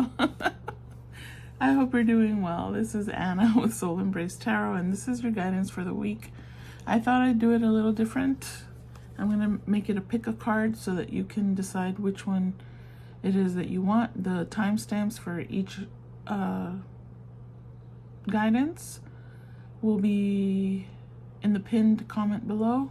Hello. I hope you're doing well. This is Anna with Soul Embrace Tarot, and this is your guidance for the week. I thought I'd do it a little different. I'm going to make it a pick a card so that you can decide which one it is that you want. The timestamps for each guidance will be in the pinned comment below.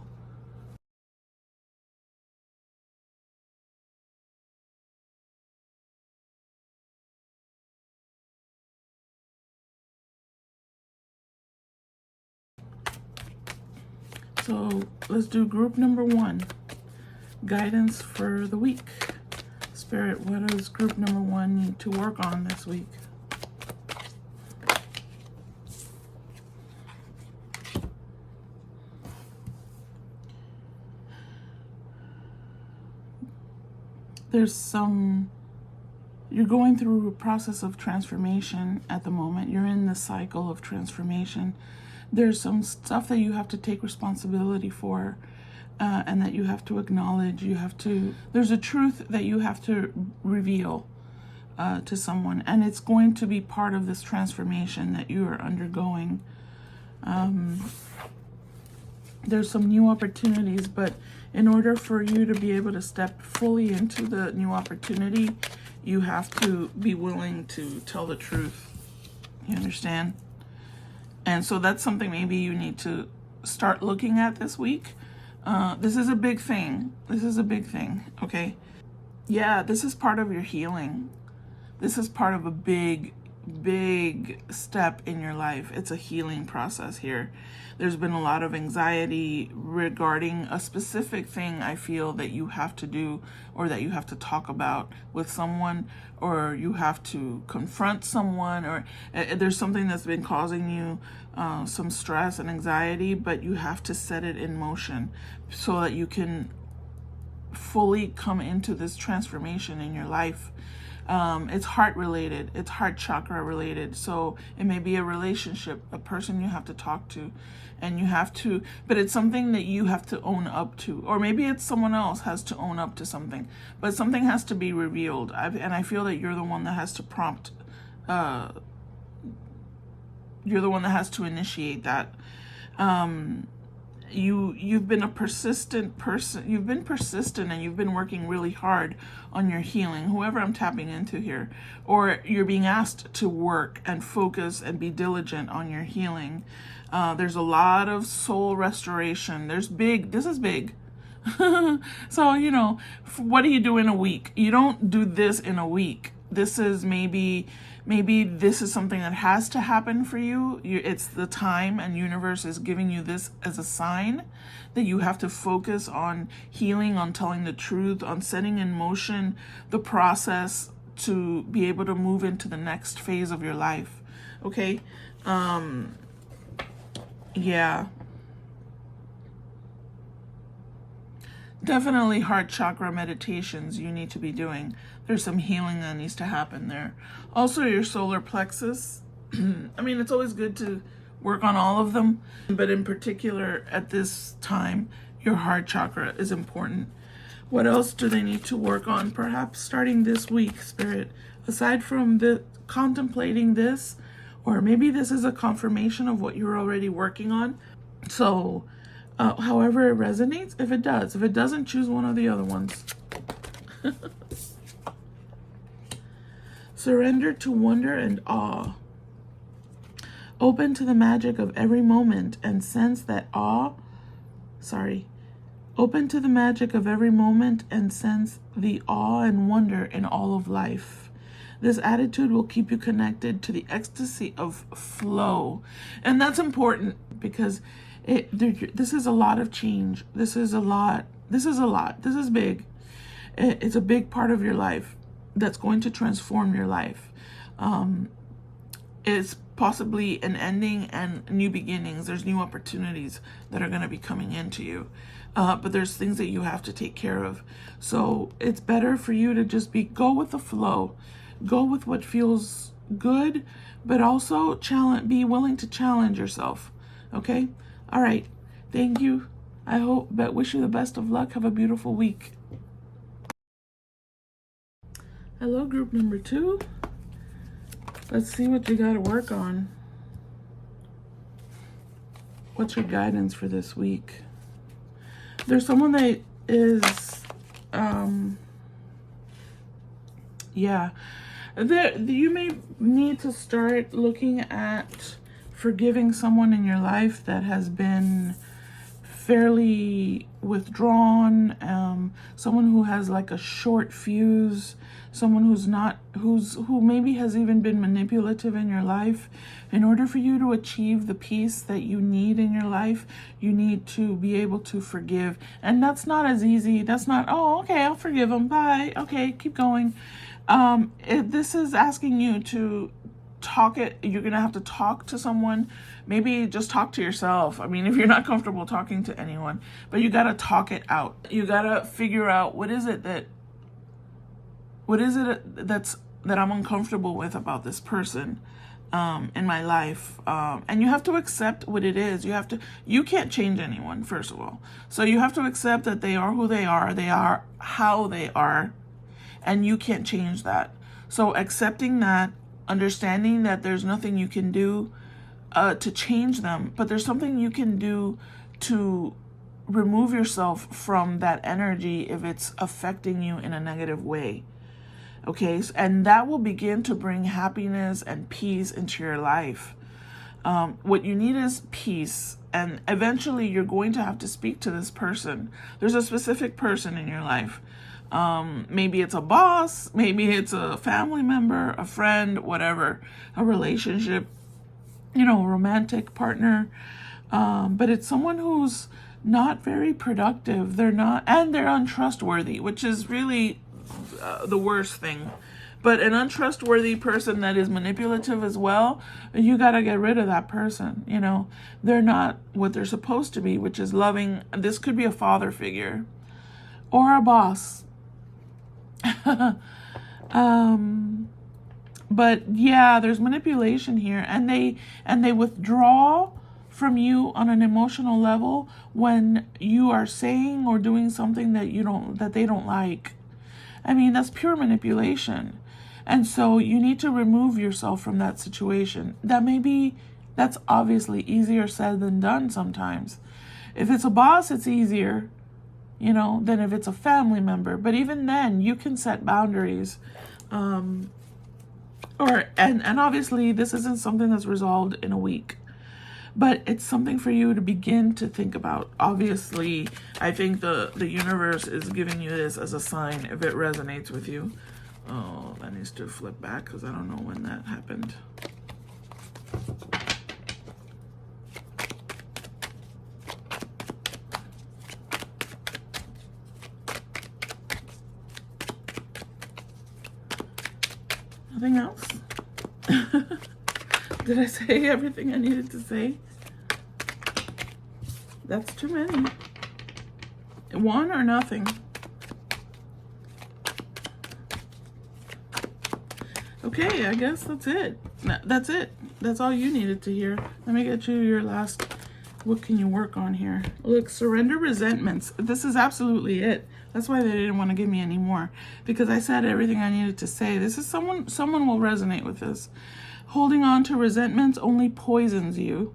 So let's do group number 1, guidance for the week. Spirit, what does group number 1 need to work on this week? You're going through a process of transformation at the moment. You're in the cycle of transformation. There's some stuff that you have to take responsibility for, and that you have to acknowledge. There's a truth that you have to reveal to someone, and it's going to be part of this transformation that you are undergoing. There's some new opportunities, but in order for you to be able to step fully into the new opportunity, you have to be willing to tell the truth. You understand? And so that's something maybe you need to start looking at this week. This is a big thing. Okay? Yeah, this is part of your healing. This is part of a big step in your life. It's a healing process here. There's been a lot of anxiety regarding a specific thing I feel that you have to do, or that you have to talk about with someone, or you have to confront someone, or there's something that's been causing you some stress and anxiety, but you have to set it in motion so that you can fully come into this transformation in your life. It's heart related, it's heart chakra related. So it may be a relationship, a person you have to talk to, and but it's something that you have to own up to, or maybe it's someone else has to own up to something, but something has to be revealed. And I feel that you're the one that has to prompt, you're the one that has to initiate that. You've been a persistent person. You've been persistent, and you've been working really hard on your healing, whoever I'm tapping into here. Or you're being asked to work and focus and be diligent on your healing. There's a lot of soul restoration. This is big. So, what do you do in a week? You don't do this in a week. This is maybe this is something that has to happen for you. It's the time, and universe is giving you this as a sign that you have to focus on healing, on telling the truth, on setting in motion the process to be able to move into the next phase of your life. Okay? Yeah. Definitely heart chakra meditations you need to be doing. There's some healing that needs to happen there. Also, your solar plexus. I mean, it's always good to work on all of them, but in particular at this time, your heart chakra is important. What else do they need to work on? Perhaps starting this week, Spirit, aside from contemplating this, or maybe this is a confirmation of what you're already working on. So, however it resonates, if it doesn't, choose one of the other ones. Surrender to wonder and awe. Open to the magic of every moment and sense that Open to the magic of every moment and sense the awe and wonder in all of life. This attitude will keep you connected to the ecstasy of flow. And that's important because this is a lot of change. This is big. It's a big part of your life that's going to transform your life. It's possibly an ending and new beginnings. There's new opportunities that are going to be coming into you. But there's things that you have to take care of. So it's better for you to just go with the flow. Go with what feels good, but also be willing to challenge yourself. Okay? All right. Thank you. Wish you the best of luck. Have a beautiful week. Hello, group number 2. Let's see what you got to work on. What's your guidance for this week? There's someone that is, yeah. You may need to start looking at forgiving someone in your life that has been fairly withdrawn, someone who has like a short fuse, someone who maybe has even been manipulative in your life. In order for you to achieve the peace that you need in your life, you need to be able to forgive. And that's not as easy. That's not, oh, okay, I'll forgive them. Bye. Okay, keep going. This is asking you to you're going to have to talk to someone. Maybe just talk to yourself. I mean, if you're not comfortable talking to anyone, but you got to talk it out. You got to figure out what is it that I'm uncomfortable with about this person in my life. And you have to accept what it is. You can't change anyone, first of all. So you have to accept that they are who they are how they are, and you can't change that. So accepting that, understanding that there's nothing you can do to change them, but there's something you can do to remove yourself from that energy if it's affecting you in a negative way. Okay, and that will begin to bring happiness and peace into your life. What you need is peace, and eventually you're going to have to speak to this person. There's a specific person in your life. Maybe it's a boss, maybe it's a family member, a friend, whatever, a relationship, romantic partner. But it's someone who's not very productive. They're untrustworthy, which is really the worst thing. But an untrustworthy person that is manipulative as well, you got to get rid of that person. They're not what they're supposed to be, which is loving. This could be a father figure or a boss. But yeah, there's manipulation here, and they withdraw from you on an emotional level when you are saying or doing something that they don't like. I mean, that's pure manipulation. And so you need to remove yourself from that situation. That's obviously easier said than done sometimes. If it's a boss, it's easier, than if it's a family member. But even then, you can set boundaries. And obviously, this isn't something that's resolved in a week. But it's something for you to begin to think about. Obviously, I think the universe is giving you this as a sign if it resonates with you. Oh, that needs to flip back because I don't know when that happened. Nothing else? Did I say everything I needed to say? That's too many. One or nothing. Okay, I guess that's it. That's it. That's all you needed to hear. Let me get you your last. What can you work on here? Look, surrender resentments. This is absolutely it. That's why they didn't want to give me any more, because I said everything I needed to say. This is someone will resonate with this. Holding on to resentments only poisons you.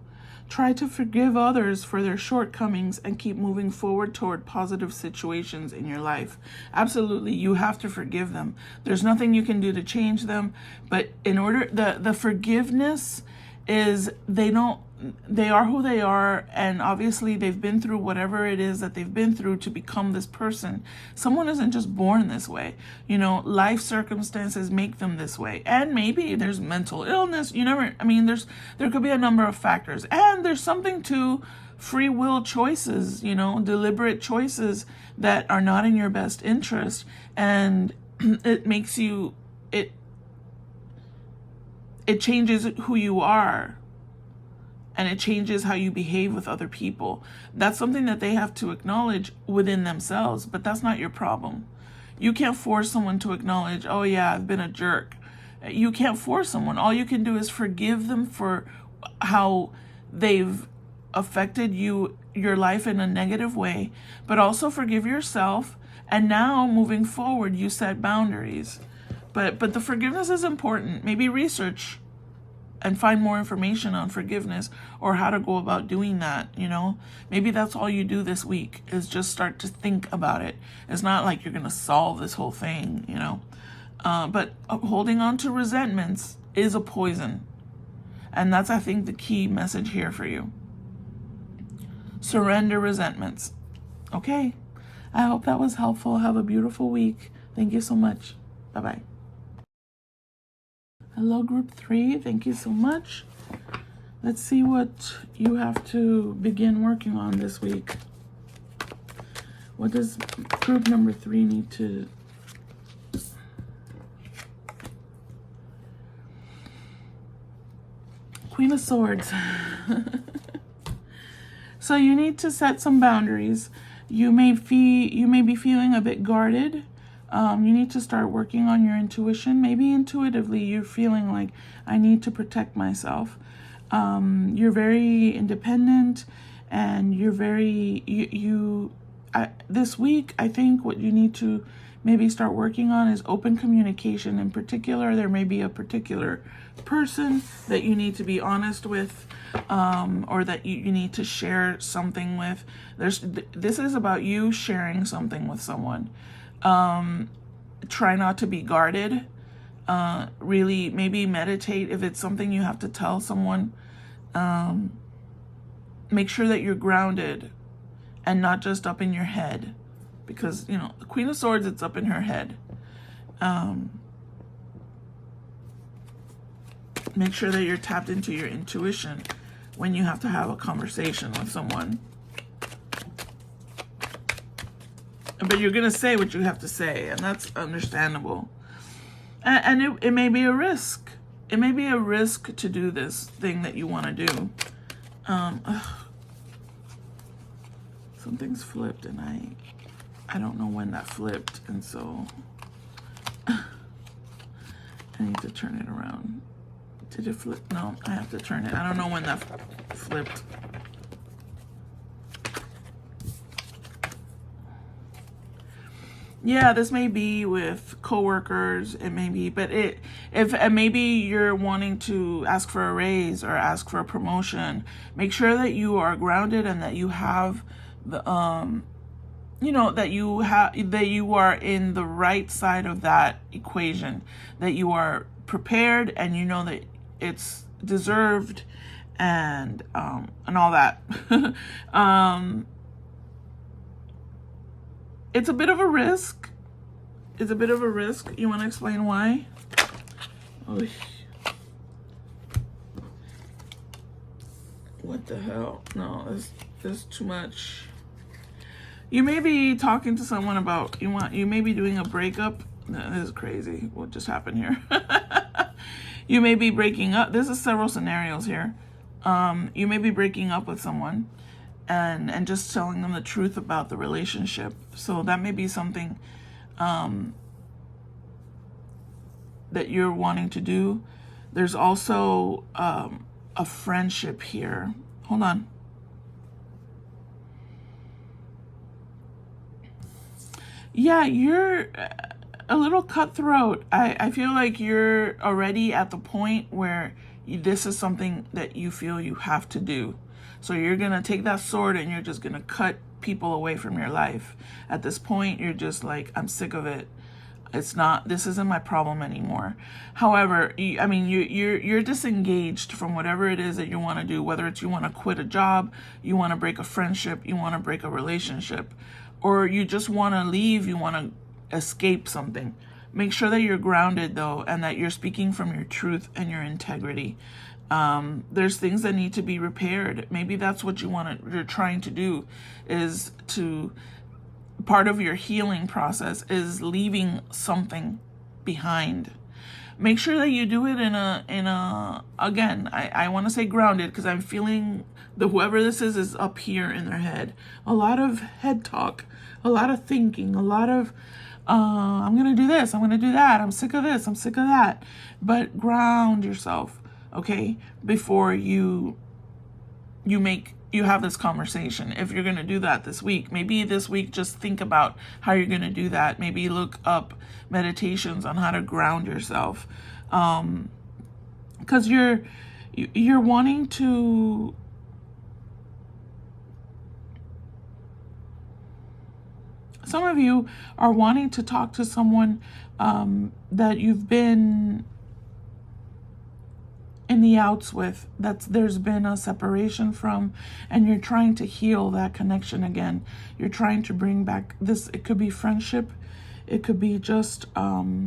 Try to forgive others for their shortcomings and keep moving forward toward positive situations in your life. Absolutely, you have to forgive them. There's nothing you can do to change them, but in order, the forgiveness is they are who they are, and obviously they've been through whatever it is that they've been through to become this person. Someone isn't just born this way. Life circumstances make them this way. And maybe there's mental illness. There could be a number of factors. And there's something to free will choices, deliberate choices that are not in your best interest. And it makes you, it changes who you are. And it changes how you behave with other people. That's something that they have to acknowledge within themselves, but that's not your problem. You can't force someone to acknowledge, oh yeah, I've been a jerk. You can't force someone. All you can do is forgive them for how they've affected your life in a negative way, but also forgive yourself. And now moving forward, you set boundaries. But the forgiveness is important. Maybe research and find more information on forgiveness or how to go about doing that, Maybe that's all you do this week is just start to think about it. It's not like you're going to solve this whole thing, But holding on to resentments is a poison. And that's, I think, the key message here for you. Surrender resentments. Okay. I hope that was helpful. Have a beautiful week. Thank you so much. Bye-bye. Hello, group 3. Thank you so much. Let's see what you have to begin working on this week. What does group number 3 need to... Queen of Swords. So you need to set some boundaries. You may be feeling a bit guarded. You need to start working on your intuition. Maybe intuitively you're feeling like, I need to protect myself. You're very independent, and you're very, this week, I think what you need to maybe start working on is open communication. In particular, there may be a particular person that you need to be honest with, or that you need to share something with. This is about you sharing something with someone. Try not to be guarded. Really, maybe meditate if it's something you have to tell someone. Make sure that you're grounded and not just up in your head, because the Queen of Swords, it's up in her head. Make sure that you're tapped into your intuition when you have to have a conversation with someone. But you're going to say what you have to say, and that's understandable. And it may be a risk. It may be a risk to do this thing that you want to do. Something's flipped, and I don't know when that flipped, and so I need to turn it around. Did it flip? No, I have to turn it. I don't know when that flipped. Yeah, this may be with coworkers. It may be, but maybe you're wanting to ask for a raise or ask for a promotion. Make sure that you are grounded and that you have the that you are in the right side of that equation. That you are prepared and you know that it's deserved, and all that. It's a bit of a risk. It's a bit of a risk. You want to explain why? Oh, what the hell? No, this is too much. You may be talking to someone about, you may be doing a breakup. No, this is crazy. What just happened here? You may be breaking up. There's several scenarios here. You may be breaking up with someone and just telling them the truth about the relationship. So that may be something that you're wanting to do. There's also a friendship here. Hold on. Yeah, you're a little cutthroat. I feel like you're already at the point where this is something that you feel you have to do. So you're going to take that sword and you're just going to cut people away from your life. At this point, you're just like, I'm sick of it. This isn't my problem anymore. However, you're disengaged from whatever it is that you want to do, whether it's you want to quit a job, you want to break a friendship, you want to break a relationship, or you just want to leave, you want to escape something. Make sure that you're grounded, though, and that you're speaking from your truth and your integrity. There's things that need to be repaired. Maybe that's what you're trying to do, is to... part of your healing process is leaving something behind. Make sure that you do it in a again, I want to say grounded, because I'm feeling that whoever this is up here in their head. A lot of head talk, a lot of thinking, a lot of I'm going to do this, I'm going to do that, I'm sick of this, I'm sick of that. But ground yourself, okay, before you have this conversation. If you're going to do that this week, maybe this week, just think about how you're going to do that. Maybe look up meditations on how to ground yourself. Because You're wanting to some of you are wanting to talk to someone that you've been in the outs with, there's been a separation from, and you're trying to heal that connection again. You're trying to bring back this. It could be friendship, it could be just oh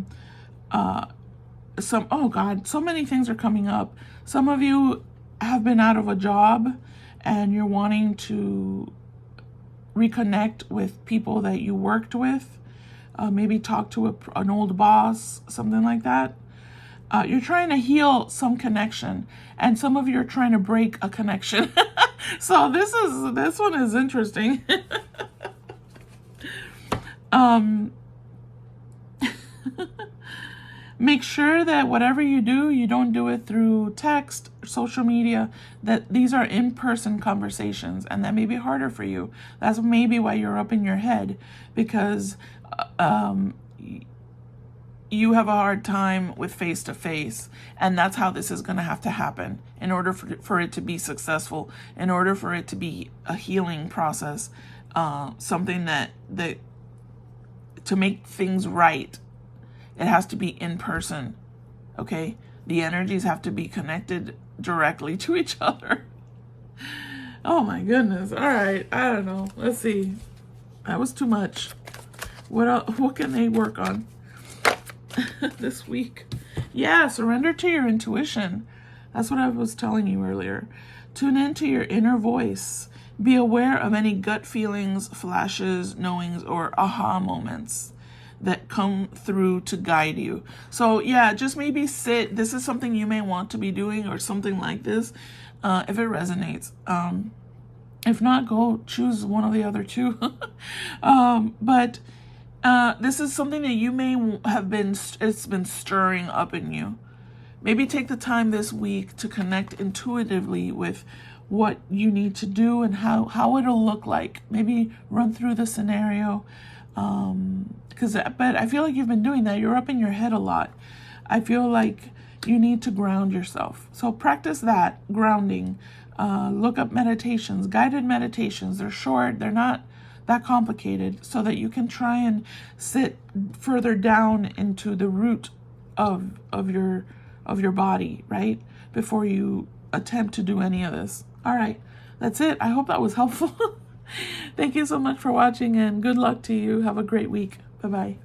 God, so many things are coming up. Some of you have been out of a job and you're wanting to reconnect with people that you worked with, maybe talk to an old boss, something like that. You're trying to heal some connection, and some of you are trying to break a connection. So this one is interesting. Make sure that whatever you do, you don't do it through text, social media, that these are in-person conversations, and that may be harder for you. That's maybe why you're up in your head, because you have a hard time with face-to-face, and that's how this is going to have to happen in order for it to be successful, in order for it to be a healing process, something that to make things right, it has to be in person, okay? The energies have to be connected directly to each other. Oh my goodness. All right, I don't know. Let's see. That was too much. What can they work on this week? Yeah, surrender to your intuition. That's what I was telling you earlier. Tune into your inner voice. Be aware of any gut feelings, flashes, knowings, or aha moments that come through to guide you. So yeah, just maybe sit. This is something you may want to be doing, or something like this, if it resonates. If not, go choose one of the other two. But this is something that you may have it's been stirring up in you. Maybe take the time this week to connect intuitively with what you need to do and how it'll look like. Maybe run through the scenario. But I feel like you've been doing that. You're up in your head a lot. I feel like you need to ground yourself. So practice that grounding. Look up meditations, guided meditations. They're short. They're not that complicated, so that you can try and sit further down into the root of your body, right? Before you attempt to do any of this. All right. That's it. I hope that was helpful. Thank you so much for watching, and good luck to you. Have a great week. Bye-bye.